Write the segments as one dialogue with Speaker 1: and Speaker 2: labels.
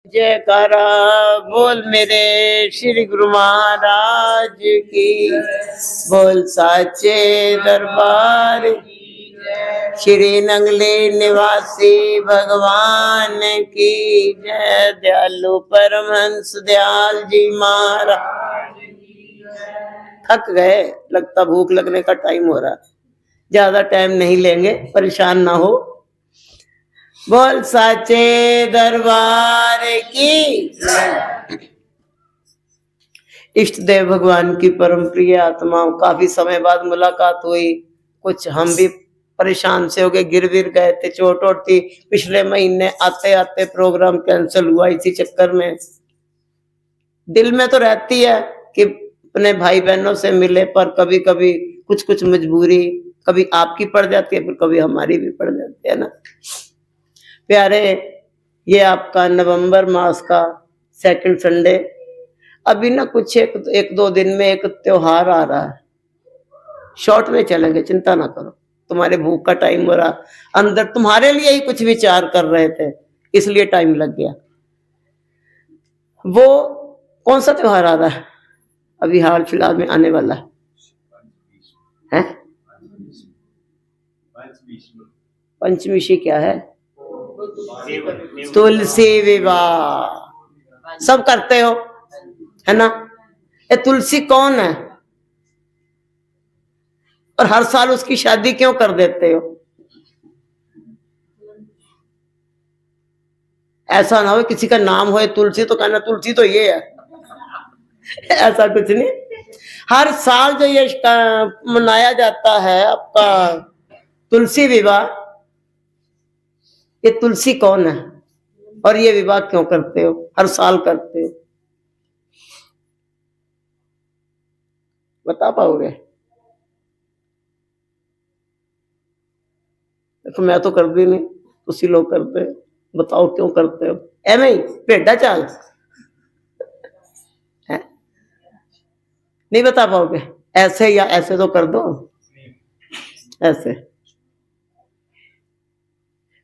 Speaker 1: जयकारा बोल मेरे श्री गुरु महाराज की, बोल साचे दरबार श्री नंगले निवासी भगवान की जय। दयालु परमहंस दयाल जी महाराज। थक गए, लगता भूख लगने का टाइम हो रहा है। ज्यादा टाइम नहीं लेंगे, परेशान ना हो। बोल साचे दरबार की। इष्ट देव भगवान की परम प्रिय आत्माओं, काफी समय बाद मुलाकात हुई। कुछ हम भी परेशान से हो गए, गिर विर गए थे, चोट वोट थी। पिछले महीने आते आते प्रोग्राम कैंसिल हुआ इसी चक्कर में। दिल में तो रहती है कि अपने भाई बहनों से मिले, पर कभी कभी कुछ कुछ मजबूरी कभी आपकी पड़ जाती है, फिर कभी हमारी भी पड़ जाती है ना प्यारे। ये आपका नवंबर मास का सेकंड संडे। अभी ना कुछ एक दो दिन में एक त्योहार आ रहा है, शॉर्ट में चलेंगे, चिंता ना करो। तुम्हारे भूख का टाइम हो रहा, अंदर तुम्हारे लिए ही कुछ विचार कर रहे थे, इसलिए टाइम लग गया। वो कौन सा त्योहार आ रहा है अभी हाल फिलहाल में आने वाला है? पंचमीशी क्या है? तुलसी विवाह सब करते हो है ना। ये तुलसी कौन है और हर साल उसकी शादी क्यों कर देते हो? ऐसा ना हो किसी का नाम हो तुलसी तो कहना तुलसी तो ये है ऐसा कुछ नहीं। हर साल जो ये मनाया जाता है आपका तुलसी विवाह, ये तुलसी कौन है और ये विवाह क्यों करते हो, हर साल करते हो? बता पाओगे? देखो मैं तो कर भी नहीं, उसी लोग करते हैं। बताओ क्यों करते हो? एवं ही भेड़ा चाल है? नहीं बता पाओगे? ऐसे या ऐसे तो कर दो, ऐसे।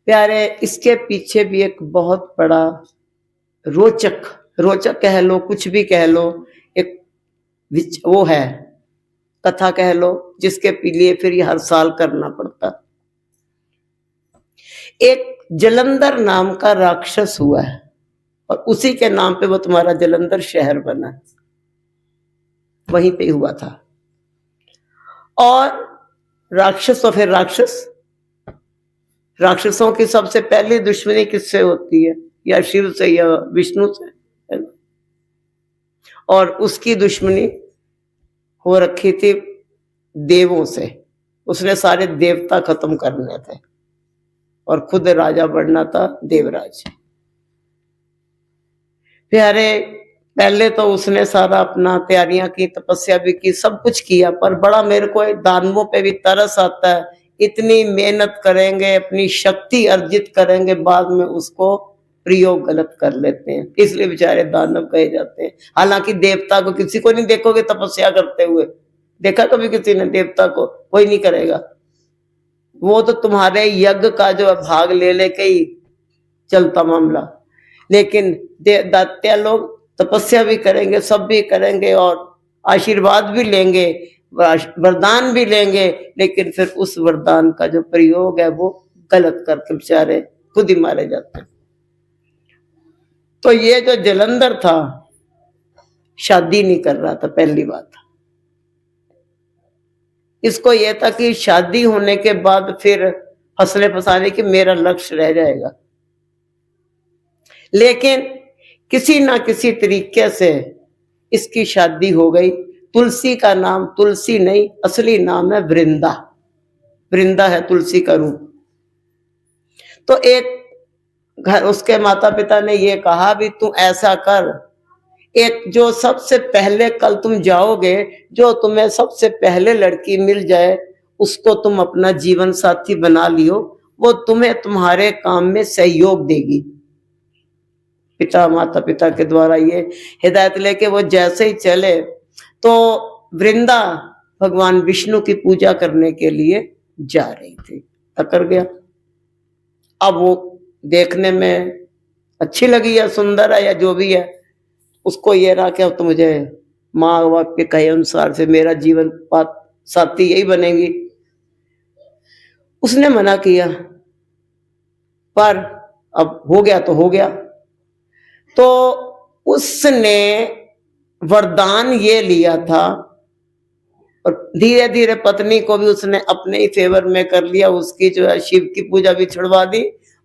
Speaker 1: प्यारे, इसके पीछे भी एक बहुत बड़ा रोचक कह लो, कुछ भी कह लो, एक वो है, कथा कह लो, जिसके लिए फिर ये हर साल करना पड़ता। एक जलंधर नाम का राक्षस हुआ है और उसी के नाम पे वो तुम्हारा जलंधर शहर बना, वहीं पे हुआ था। और राक्षस तो फिर राक्षसों की सबसे पहली दुश्मनी किससे होती है? या शिव से या विष्णु से, है ना। और उसकी दुश्मनी हो रखी थी देवों से। उसने सारे देवता खत्म करने थे और खुद राजा बनना था, देवराज। प्यारे, पहले तो उसने सारा अपना तैयारियां की, तपस्या भी की, सब कुछ किया, पर बड़ा मेरे को दानवों पे भी तरस आता है। इतनी मेहनत करेंगे, अपनी शक्ति अर्जित करेंगे, बाद में उसको प्रयोग गलत कर लेते हैं, इसलिए बेचारे दानव कहे जाते हैं। हालांकि देवता को किसी को नहीं देखोगे तपस्या करते हुए, देखा कभी किसी ने देवता को? कोई नहीं करेगा। वो तो तुम्हारे यज्ञ का जो भाग ले लेके ही चलता मामला। लेकिन दैत्य लोग तपस्या भी करेंगे, सब भी करेंगे और आशीर्वाद भी लेंगे, वरदान भी लेंगे, लेकिन फिर उस वरदान का जो प्रयोग है वो गलत करके बेचारे खुद ही मारे जाते हैं। तो ये जो जलंधर था शादी नहीं कर रहा था, पहली बात। इसको यह था कि शादी होने के बाद फिर फसले फसाने की मेरा लक्ष्य रह जाएगा। लेकिन किसी ना किसी तरीके से इसकी शादी हो गई। तुलसी का नाम तुलसी नहीं, असली नाम है वृंदा। वृंदा है तुलसी का रूप। तो एक घर, उसके माता पिता ने ये कहा भी तू ऐसा कर, एक जो सबसे पहले कल तुम जाओगे, जो तुम्हें सबसे पहले लड़की मिल जाए उसको तुम अपना जीवन साथी बना लियो, वो तुम्हें तुम्हारे काम में सहयोग देगी। माता पिता के द्वारा ये हिदायत लेके वो जैसे ही चले तो वृंदा भगवान विष्णु की पूजा करने के लिए जा रही थी, टकर गया। अब वो देखने में अच्छी लगी या सुंदर है या जो भी है, उसको ये रहा कि अब तो मुझे माँ बाप के कहे अनुसार से मेरा जीवन साथी यही बनेगी। उसने मना किया, पर अब हो गया तो हो गया। तो उसने वरदान ये लिया था और धीरे धीरे पत्नी को भी उसने अपने ही फेवर में कर लिया। उसकी जो है शिव की पूजा भी छुड़वा दी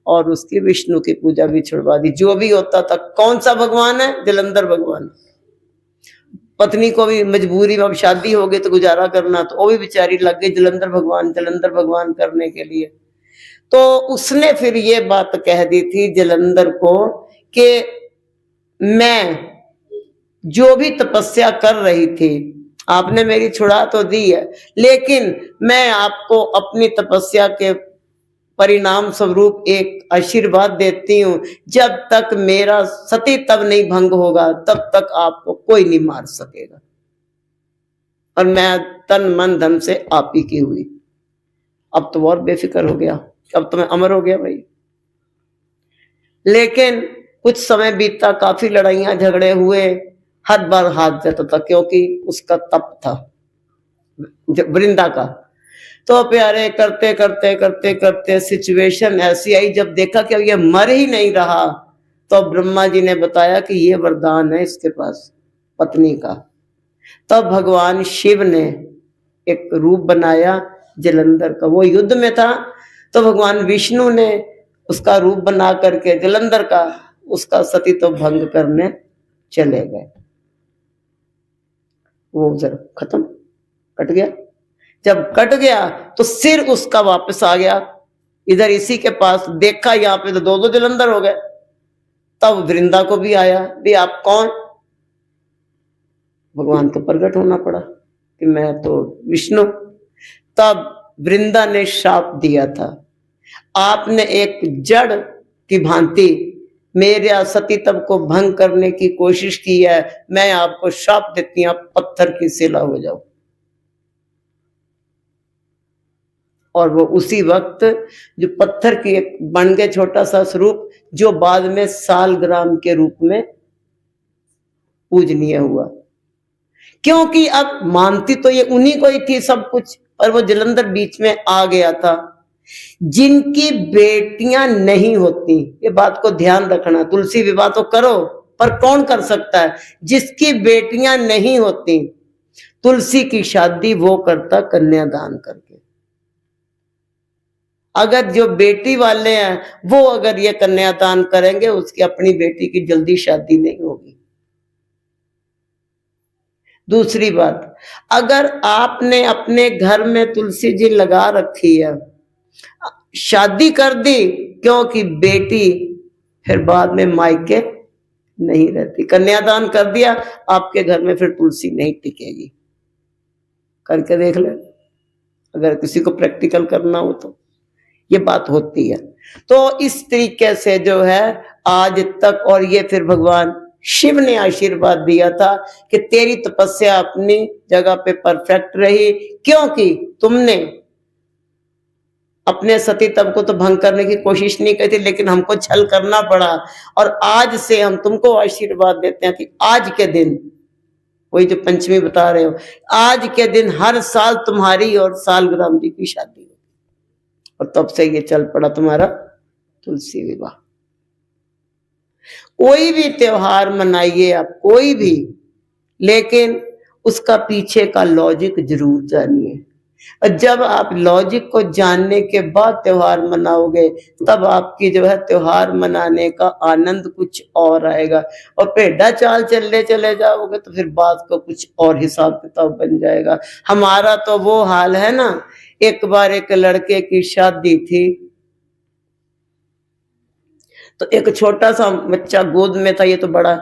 Speaker 1: और उसकी विष्णु की पूजा भी छुड़वा दी। जो भी होता था, कौन सा भगवान है? जलंधर भगवान। पत्नी को भी मजबूरी में, अब शादी हो गई तो गुजारा करना, तो वो भी बेचारी लग गई जलंधर भगवान करने के लिए। तो उसने फिर ये बात कह दी थी जलंधर को कि मैं जो भी तपस्या कर रही थी, आपने मेरी छुड़ा तो दी है, लेकिन मैं आपको अपनी तपस्या के परिणाम स्वरूप एक आशीर्वाद देती हूं, जब तक मेरा सती तब नहीं भंग होगा तब तक आपको कोई नहीं मार सकेगा, और मैं तन मन धन से आप ही की हुई। अब तो और बेफिक्र हो गया, अब तो मैं अमर हो गया भाई। लेकिन कुछ समय बीता, काफी लड़ाइयां झगड़े हुए, हर बार हाथ जाता था, क्योंकि उसका तप था वृंदा का। तो प्यारे करते करते करते करते सिचुएशन ऐसी आई, जब देखा कि अब ये मर ही नहीं रहा, तो ब्रह्मा जी ने बताया कि ये वरदान है इसके पास पत्नी का। तब भगवान शिव ने एक रूप बनाया जलंधर का, वो युद्ध में था, तो भगवान विष्णु ने उसका रूप बना करके जलंधर का उसका सती तो भंग करने चले गए। वो जरा खत्म, कट गया। जब कट गया तो सिर उसका वापस आ गया इधर इसी के पास। देखा यहाँ पे तो दो दो जलंधर हो गए। तब वृंदा को भी आया, भी आप कौन? भगवान को प्रकट होना पड़ा कि मैं तो विष्णु। तब वृंदा ने शाप दिया था, आपने एक जड़ की भांति मेरे सती तब को भंग करने की कोशिश की है, मैं आपको शाप देती हूं, आप पत्थर की शिला हो जाओ। और वो उसी वक्त जो पत्थर की एक बन गए छोटा सा स्वरूप, जो बाद में सालग्राम के रूप में पूजनीय हुआ। क्योंकि अब मानती तो ये उन्हीं को ही थी सब कुछ, और वो जलंधर बीच में आ गया था। जिनकी बेटियां नहीं होती, ये बात को ध्यान रखना, तुलसी विवाह तो करो पर कौन कर सकता है? जिसकी बेटियां नहीं होती, तुलसी की शादी वो करता कन्यादान करके। अगर जो बेटी वाले हैं वो अगर ये कन्यादान करेंगे, उसकी अपनी बेटी की जल्दी शादी नहीं होगी। दूसरी बात, अगर आपने अपने घर में तुलसी जी लगा रखी है, शादी कर दी, क्योंकि बेटी फिर बाद में मायके नहीं रहती। कन्यादान कर दिया, आपके घर में फिर तुलसी नहीं टिकेगी। करके देख ले, अगर किसी को प्रैक्टिकल करना हो तो ये बात होती है। तो इस तरीके से जो है आज तक, और ये फिर भगवान शिव ने आशीर्वाद दिया था कि तेरी तपस्या अपनी जगह पे परफेक्ट रही, क्योंकि तुमने अपने सती तब को तो भंग करने की कोशिश नहीं की थी, लेकिन हमको छल करना पड़ा। और आज से हम तुमको आशीर्वाद देते हैं कि आज के दिन, वही जो पंचमी बता रहे हो, आज के दिन हर साल तुम्हारी और सालग्राम जी की शादी होगी। और तब से ये चल पड़ा तुम्हारा तुलसी विवाह। कोई भी त्योहार मनाइए आप, कोई भी, लेकिन उसका पीछे का लॉजिक जरूर जानिए। और जब आप लॉजिक को जानने के बाद त्योहार मनाओगे, तब आपकी जो है त्योहार मनाने का आनंद कुछ और आएगा। और पेड़ा चाल चलने चले जाओगे तो फिर बात को कुछ और हिसाब किताब बन जाएगा। हमारा तो वो हाल है ना, एक बार एक लड़के की शादी थी, तो एक छोटा सा बच्चा गोद में था, ये तो बड़ा,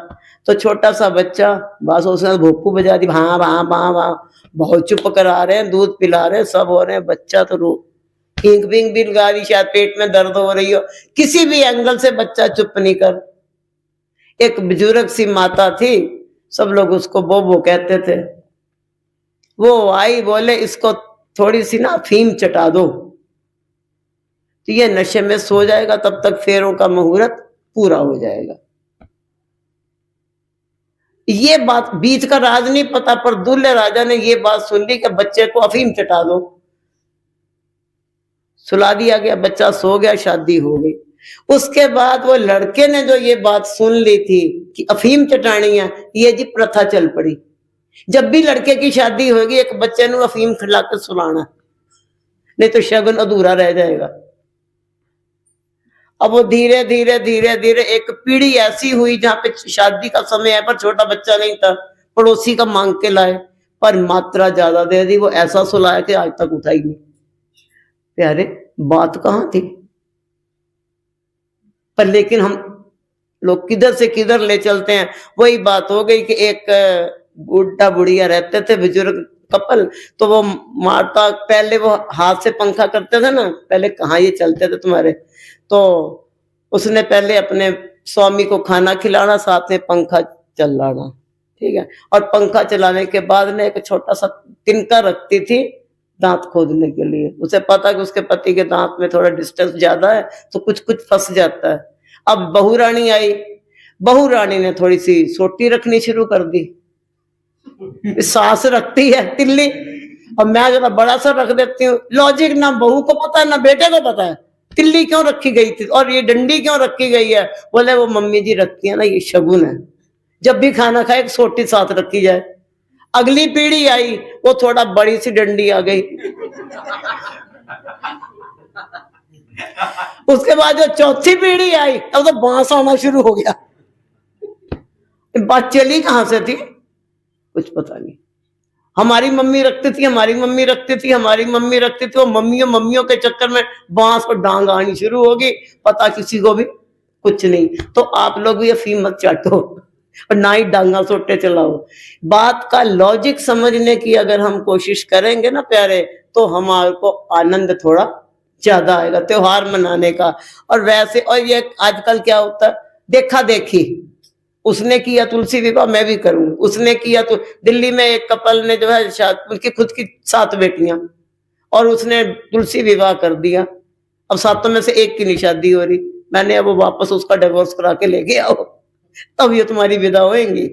Speaker 1: तो छोटा सा बच्चा बस उसने भोपू बजा दी, भां भां भां भां, बहुत चुप करा रहे हैं, दूध पिला रहे हैं, सब हो रहे हैं, बच्चा तो रो हींग बिंग भी लगा रही, शायद पेट में दर्द हो रही हो, किसी भी एंगल से बच्चा चुप नहीं कर। एक बुजुर्ग सी माता थी, सब लोग उसको बोबो कहते थे, वो आई, बोले इसको थोड़ी सी ना अफीम चटा दो तो ये नशे में सो जाएगा, तब तक फेरों का मुहूर्त पूरा हो जाएगा। ये बात बीच का राज नहीं पता, पर दूल्हे राजा ने ये बात सुन ली कि बच्चे को अफीम चटा दो। सुला दिया गया, बच्चा सो गया, शादी हो गई। उसके बाद वो लड़के ने जो ये बात सुन ली थी कि अफीम चटानी है, ये जी प्रथा चल पड़ी। जब भी लड़के की शादी होगी एक बच्चे ने अफीम खिला के सुलाना, नहीं तो शगुन अधूरा रह जाएगा। अब वो धीरे धीरे धीरे धीरे एक पीढ़ी ऐसी हुई जहां पे शादी का समय है पर छोटा बच्चा नहीं था, पड़ोसी का मांग के लाए, पर मात्रा ज्यादा दे दी, वो ऐसा सुलाया कि आज तक उठा ही नहीं। प्यारे, बात कहां थी? पर लेकिन हम लोग किधर से किधर ले चलते हैं। वही बात हो गई कि एक बुढ़ा बुढ़िया रहते थे, बुजुर्ग कपल, तो वो माता पहले वो हाथ से पंखा करते थे ना, पहले कहाँ ये चलते थे तुम्हारे, तो उसने पहले अपने स्वामी को खाना खिलाना, साथ में पंखा चलाना, ठीक है। और पंखा चलाने के बाद ने एक छोटा सा तिनका रखती थी दांत खोदने के लिए। उसे पता कि उसके पति के दांत में थोड़ा डिस्टेंस ज्यादा है तो कुछ कुछ फंस जाता है। अब बहू रानी आई, बहू रानी ने थोड़ी सी सोटी रखनी शुरू कर दी। सास रखती है तिल्ली, और मैं जरा बड़ा सा रख देती हूँ। लॉजिक ना बहू को पता है ना बेटे को पता है, तिल्ली क्यों रखी गई थी और ये डंडी क्यों रखी गई है। बोले वो मम्मी जी रखती है ना, ये शगुन है, जब भी खाना खाए एक सोटी साथ रखी जाए। अगली पीढ़ी आई, वो थोड़ा बड़ी सी डंडी आ गई। उसके बाद जो चौथी पीढ़ी आई, तब तो बांस आना शुरू हो गया। बात चली कहां से थी कुछ पता नहीं। हमारी मम्मी रखती थी, हमारी मम्मी रखती थी, हमारी मम्मी रखती थी, वो मम्मियों के चक्कर में बांस और डांग आनी शुरू होगी, पता किसी को भी कुछ नहीं। तो आप लोग भी अफीम मत चाटो और ना ही डांगा सोटे चलाओ। बात का लॉजिक समझने की अगर हम कोशिश करेंगे ना प्यारे, तो हमारे को आनंद थोड़ा ज्यादा आएगा त्योहार मनाने का। और वैसे, और ये आजकल क्या होता है, देखा देखी, उसने किया तुलसी विवाह मैं भी करूंगी, उसने किया तो दिल्ली में एक कपल ने जो है शायद उनकी खुद की 7 बेटियां, और उसने तुलसी विवाह कर दिया। अब 7 में से एक की नहीं शादी हो रही। मैंने अब वापस उसका डिवोर्स करा के लेके आओ, तब ये तुम्हारी विदा होएंगी।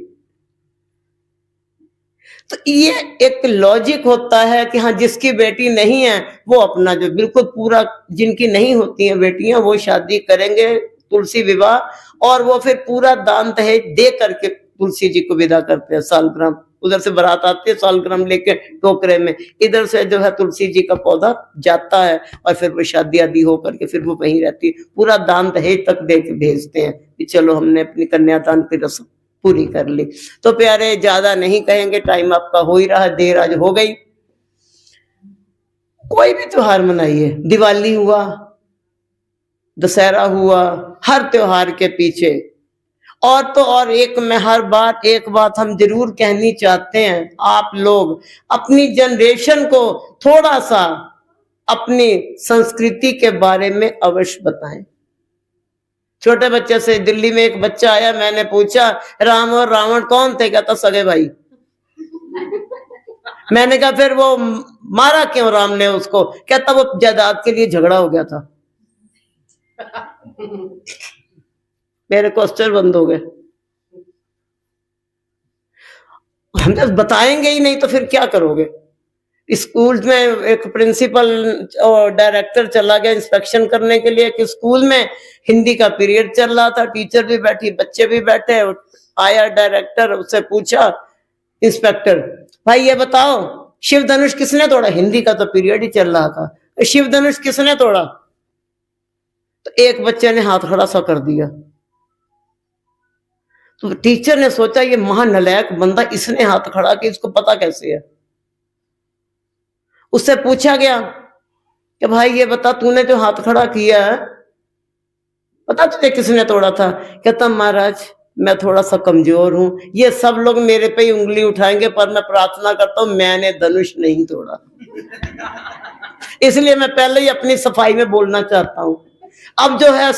Speaker 1: तो ये एक लॉजिक होता है कि हाँ जिसकी बेटी नहीं है वो अपना जो बिल्कुल पूरा, जिनकी नहीं होती हैं बेटियां वो शादी करेंगे तुलसी विवाह, और वो फिर पूरा दान दहेज दे करके तुलसी जी को विदा करते हैं। सालग्राम, उधर से बारात आती है सालग्राम लेके टोकरे में, इधर से जो है तुलसी जी का पौधा जाता है, और फिर वो शादी आदि होकर के फिर वो वहीं रहती है। पूरा दान दहेज तक दे के भेजते हैं कि चलो हमने अपनी कन्यादान की रस्म पूरी कर ली। तो प्यारे, ज्यादा नहीं कहेंगे, टाइम आपका हो ही रहा, देर आज हो गई। कोई भी त्योहार मनाइए, दिवाली हुआ, दशहरा हुआ, हर त्योहार के पीछे और तो और एक, मैं हर बार एक बात हम जरूर कहनी चाहते हैं, आप लोग अपनी जनरेशन को थोड़ा सा अपनी संस्कृति के बारे में अवश्य बताएं। छोटे बच्चे से, दिल्ली में एक बच्चा आया, मैंने पूछा राम और रावण कौन थे, कहता सगे भाई। मैंने कहा फिर वो मारा क्यों राम ने उसको, कहता वो जायदाद के लिए झगड़ा हो गया था। मेरे क्वेश्चन बंद हो गए। हम जब बताएंगे ही नहीं तो फिर क्या करोगे। स्कूल में एक प्रिंसिपल और डायरेक्टर चला गया इंस्पेक्शन करने के लिए कि स्कूल में हिंदी का पीरियड चल रहा था, टीचर भी बैठी, बच्चे भी बैठे। आया डायरेक्टर, उससे पूछा इंस्पेक्टर, भाई ये बताओ शिव धनुष किसने तोड़ा। हिंदी का तो पीरियड ही चल रहा था, शिव धनुष किसने तोड़ा। तो एक बच्चे ने हाथ खड़ा सा कर दिया। तो टीचर ने सोचा ये महानलायक बंदा, इसने हाथ खड़ा किया, इसको पता कैसे है। उससे पूछा गया कि भाई ये बता, तूने जो हाथ खड़ा किया है पता तुझे किसने तोड़ा था। कहता महाराज मैं थोड़ा सा कमजोर हूं, ये सब लोग मेरे पे ही उंगली उठाएंगे, पर मैं प्रार्थना करता हूं मैंने धनुष नहीं तोड़ा। इसलिए मैं पहले ही अपनी सफाई में बोलना चाहता हूं। अब जो है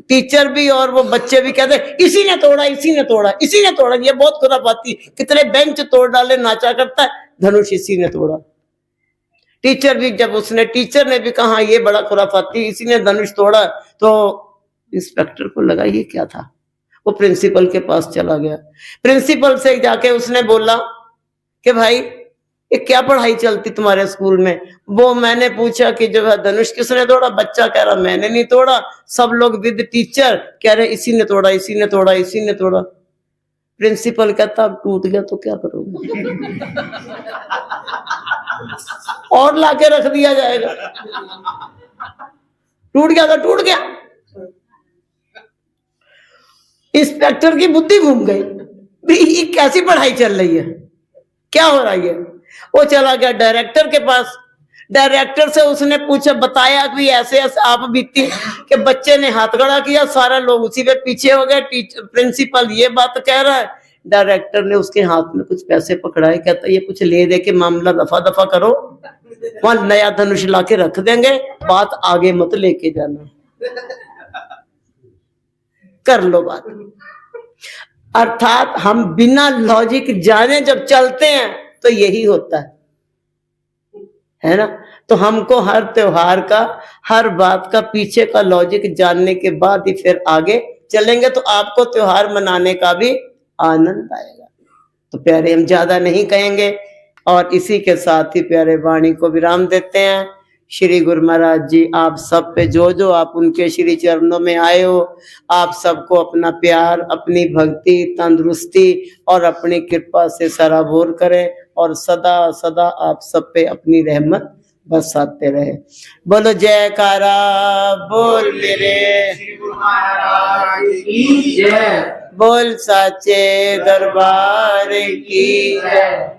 Speaker 1: टीचर भी और वो बच्चे भी कहते हैं इसी ने तोड़ा, इसी ने तोड़ा, इसी ने तोड़ा। ये बहुत खुरापाती, कितने बेंच तोड़ डाले, नाचा करता है, धनुष इसी ने तोड़ा। टीचर भी जब उसने, टीचर ने भी कहा ये बड़ा खुराफाती, इसी ने धनुष तोड़ा। तो इंस्पेक्टर को लगा ये क्या था, वो प्रिंसिपल के पास चला गया। प्रिंसिपल से जाके उसने बोला कि भाई ये क्या पढ़ाई चलती तुम्हारे स्कूल में। वो मैंने पूछा कि जो है धनुष किसने तोड़ा, बच्चा कह रहा मैंने नहीं तोड़ा, सब लोग विद टीचर कह रहे इसी ने तोड़ा, इसी ने तोड़ा, इसी ने तोड़ा। प्रिंसिपल कहता अब टूट गया तो क्या करोगे, और लाके रख दिया जाएगा, टूट गया तो टूट गया। इंस्पेक्टर की बुद्धि घूम गई, ये कैसी पढ़ाई चल रही है, क्या हो रहा है। वो चला गया डायरेक्टर के पास। डायरेक्टर से उसने पूछा, बताया कि ऐसे ऐसे आप बीती कि बच्चे ने हाथ खड़ा किया, सारे लोग उसी पे पीछे हो गए, प्रिंसिपल ये बात कह रहा है। डायरेक्टर ने उसके हाथ में कुछ पैसे पकड़ाए, कहता ये कुछ ले दे के मामला दफा दफा करो, वहां नया धनुष ला के रख देंगे, बात आगे मत लेके जाना, कर लो बात। अर्थात हम बिना लॉजिक जाने जब चलते हैं तो यही होता है ना। तो हमको हर त्योहार का, हर बात का पीछे का लॉजिक जानने के बाद ही फिर आगे चलेंगे, तो आपको त्योहार मनाने का भी आनंद आएगा। तो प्यारे हम ज्यादा नहीं कहेंगे और इसी के साथ ही प्यारे वाणी को विराम देते हैं। श्री गुरु महाराज जी आप सब पे जो जो आप उनके श्री चरणों में आए हो, आप सबको अपना प्यार, अपनी भक्ति, तंदुरुस्ती और अपनी कृपा से सराबोर करें और सदा सदा आप सब पे अपनी रहमत बरसाते रहे। बोलो जयकारा बोल मेरे
Speaker 2: श्री गुरु महाराज की जय।
Speaker 1: बोल साचे दरबार की जय।